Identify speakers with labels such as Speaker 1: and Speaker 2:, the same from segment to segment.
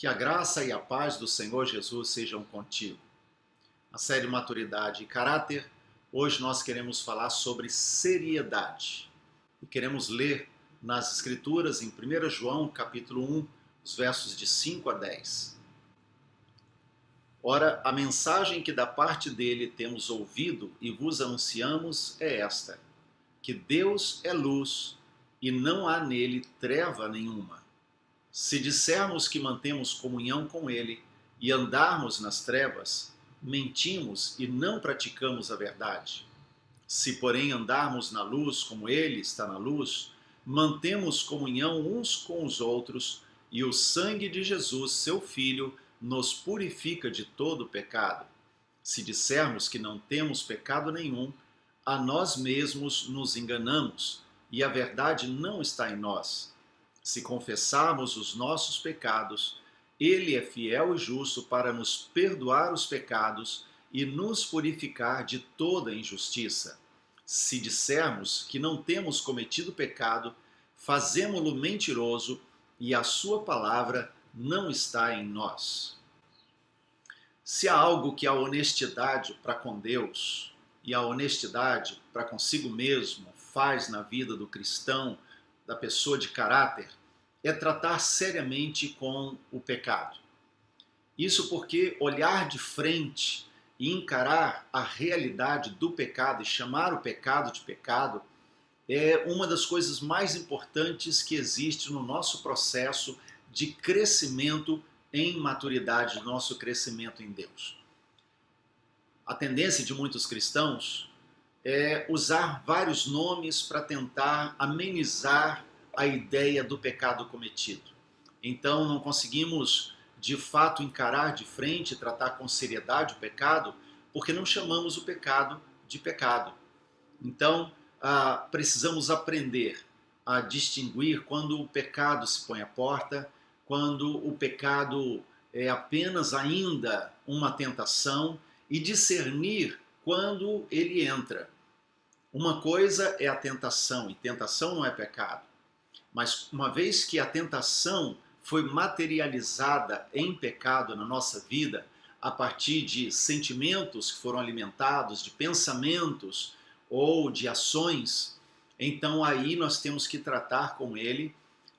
Speaker 1: Que a graça e a paz do Senhor Jesus sejam contigo. Na série Maturidade e Caráter, hoje nós queremos falar sobre seriedade. E queremos ler nas Escrituras, em 1 João, capítulo 1, os versos de 5 a 10. Ora, a mensagem que da parte dele temos ouvido e vos anunciamos é esta: que Deus é luz e não há nele treva nenhuma. Se dissermos que mantemos comunhão com ele e andarmos nas trevas, mentimos e não praticamos a verdade. Se, porém, andarmos na luz como ele está na luz, mantemos comunhão uns com os outros e o sangue de Jesus, seu Filho, nos purifica de todo pecado. Se dissermos que não temos pecado nenhum, a nós mesmos nos enganamos e a verdade não está em nós. Se confessarmos os nossos pecados, ele é fiel e justo para nos perdoar os pecados e nos purificar de toda injustiça. Se dissermos que não temos cometido pecado, fazemo-lo mentiroso e a sua palavra não está em nós. Se há algo que a honestidade para com Deus e a honestidade para consigo mesmo faz na vida do cristão, da pessoa de caráter, é tratar seriamente com o pecado. Isso porque olhar de frente e encarar a realidade do pecado e chamar o pecado de pecado é uma das coisas mais importantes que existe no nosso processo de crescimento em maturidade, do nosso crescimento em Deus. A tendência de muitos cristãos é usar vários nomes para tentar amenizar a ideia do pecado cometido. Então não conseguimos de fato encarar de frente, tratar com seriedade o pecado, porque não chamamos o pecado de pecado. Então precisamos aprender a distinguir quando o pecado se põe à porta, quando o pecado é apenas ainda uma tentação, e discernir quando ele entra. Uma coisa é a tentação, e tentação não é pecado. Mas uma vez que a tentação foi materializada em pecado na nossa vida, a partir de sentimentos que foram alimentados, de pensamentos ou de ações, então aí nós temos que tratar com ele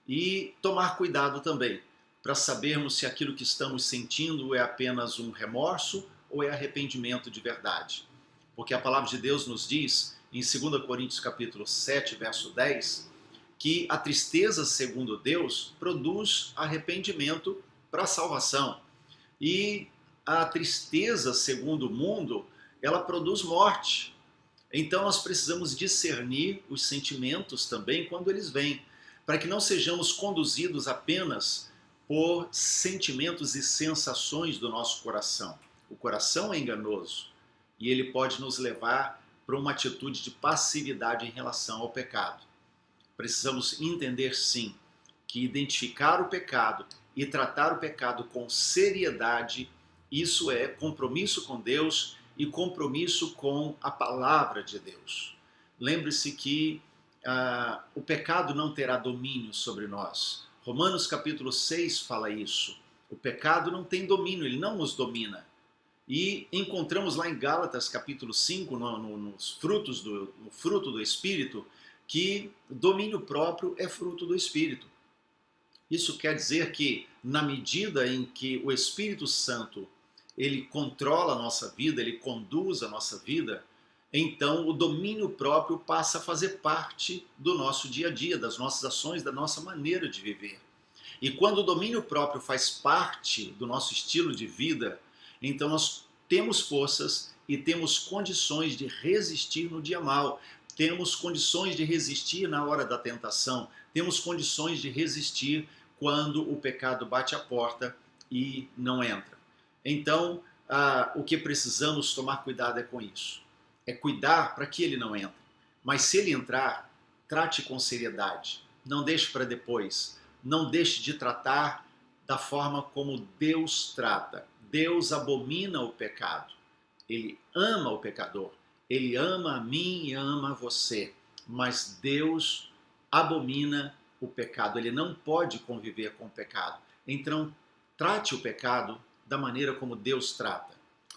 Speaker 1: e tomar cuidado também, para sabermos se aquilo que estamos sentindo é apenas um remorso ou é arrependimento de verdade. Porque a palavra de Deus nos diz, em 2 Coríntios capítulo 7, verso 10, que a tristeza, segundo Deus, produz arrependimento para a salvação. E a tristeza, segundo o mundo, ela produz morte. Então nós precisamos discernir os sentimentos também quando eles vêm, para que não sejamos conduzidos apenas por sentimentos e sensações do nosso coração. O coração é enganoso e ele pode nos levar para uma atitude de passividade em relação ao pecado. Precisamos entender, sim, que identificar o pecado e tratar o pecado com seriedade, isso é compromisso com Deus e compromisso com a palavra de Deus. Lembre-se que o pecado não terá domínio sobre nós. Romanos capítulo 6 fala isso. O pecado não tem domínio, ele não nos domina. E encontramos lá em Gálatas capítulo 5, no fruto do Espírito, que domínio próprio é fruto do Espírito. Isso quer dizer que, na medida em que o Espírito Santo ele controla a nossa vida, ele conduz a nossa vida, então o domínio próprio passa a fazer parte do nosso dia a dia, das nossas ações, da nossa maneira de viver. E quando o domínio próprio faz parte do nosso estilo de vida, então nós temos forças e temos condições de resistir no dia mau, temos condições de resistir na hora da tentação, temos condições de resistir quando o pecado bate a porta e não entra. Então, o que precisamos tomar cuidado é com isso. É cuidar para que ele não entre. Mas se ele entrar, trate com seriedade. Não deixe para depois. Não deixe de tratar da forma como Deus trata. Deus abomina o pecado. Ele ama o pecador. Ele ama a mim e ama a você. Mas Deus abomina o pecado. Ele não pode conviver com o pecado. Então, Trate o pecado da maneira como Deus trata.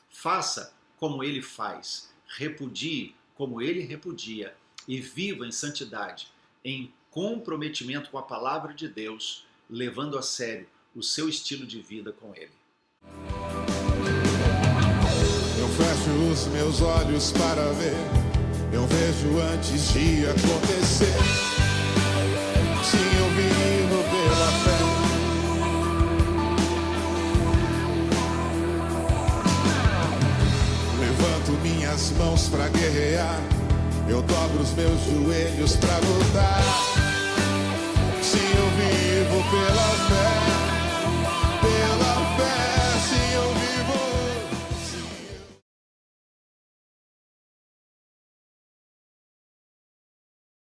Speaker 1: Faça como Ele faz. Repudie como Ele repudia. E viva em santidade, em comprometimento com a palavra de Deus, levando a sério o seu estilo de vida com Ele.
Speaker 2: Eu fecho os meus olhos para ver, eu vejo antes de acontecer. Sim, eu vivo pela fé. Levanto minhas mãos para guerrear, eu dobro os meus joelhos para lutar.